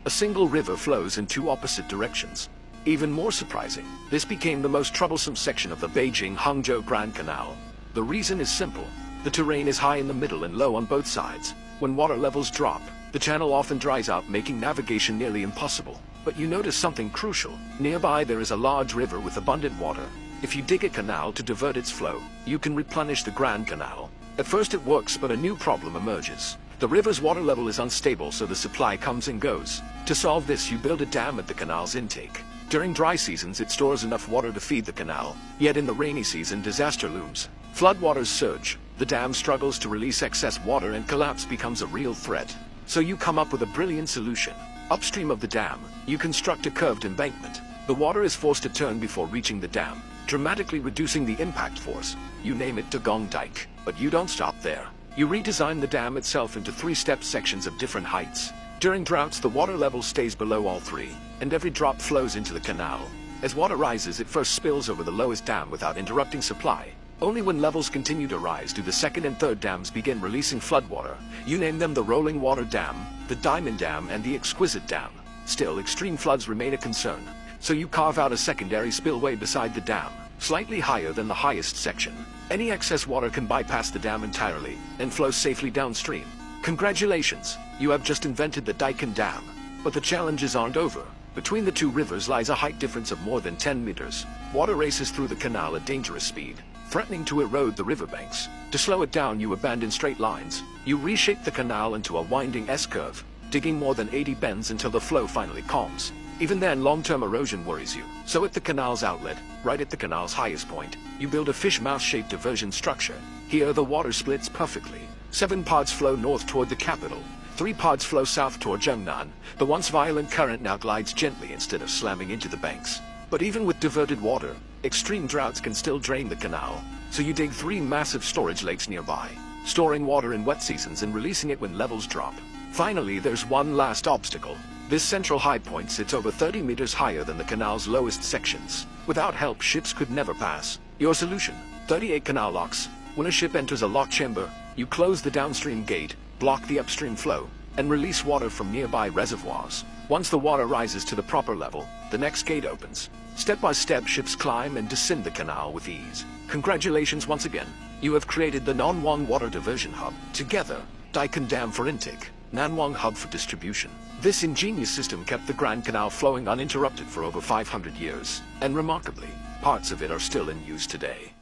A single river flows in two opposite directions. Even more surprising, this became the most troublesome section of the Beijing-Hangzhou Grand Canal. The reason is simple. The terrain is high in the middle and low on both sides. When water levels drop, the channel often dries out, making navigation nearly impossible. But you notice something crucial. Nearby there is a large river with abundant water. If you dig a canal to divert its flow, you can replenish the Grand Canal. At first it works, but a new problem emerges. The river's water level is unstable, so the supply comes and goes. To solve this, you build a dam at the canal's intake. During dry seasons, it stores enough water to feed the canal. Yet in the rainy season, disaster looms. Floodwaters surge, the dam struggles to release excess water, and collapse becomes a real threat. So you come up with a brilliant solution. Upstream of the dam, you construct a curved embankment. The water is forced to turn before reaching the dam, dramatically reducing the impact force. You name it Dugong Dike. But you don't stop there. You redesign the dam itself into three-step sections of different heights. During droughts, the water level stays below all three, and every drop flows into the canal. As water rises, it first spills over the lowest dam without interrupting supply. Only when levels continue to rise do the second and third dams begin releasing floodwater. You name them the Rolling Water Dam, the Diamond Dam, and the Exquisite Dam. Still, extreme floods remain a concern, so you carve out a secondary spillway beside the dam, slightly higher than the highest section. Any excess water can bypass the dam entirely and flow safely downstream. Congratulations, you have just invented the Daikin Dam. But the challenges aren't over. Between the two rivers lies a height difference of more than 10 meters. Water races through the canal at dangerous speed, threatening to erode the riverbanks. To slow it down, you abandon straight lines. You reshape the canal into a winding S-curve, digging more than 80 bends until the flow finally calms. Even then, long-term erosion worries you. So at the canal's outlet, right at the canal's highest point, you build a fish-mouth-shaped diversion structure. Here, the water splits perfectly. 7 pods flow north toward the capital. 3 pods flow south toward Zhengnan. The once violent current now glides gently instead of slamming into the banks. But even with diverted water, extreme droughts can still drain the canal. So you dig 3 massive storage lakes nearby, storing water in wet seasons and releasing it when levels drop. Finally, there's one last obstacle. This central high point sits over 30 meters higher than the canal's lowest sections. Without help, ships could never pass. Your solution: 38 canal locks. When a ship enters a locked chamber, you close the downstream gate, block the upstream flow, and release water from nearby reservoirs. Once the water rises to the proper level, the next gate opens. Step by step, ships climb and descend the canal with ease. Congratulations once again. You have created the Nanwang Water Diversion Hub. Together, Daikin Dam for intake, Nanwang Hub for distribution. This ingenious system kept the Grand Canal flowing uninterrupted for over 500 years. And remarkably, parts of it are still in use today.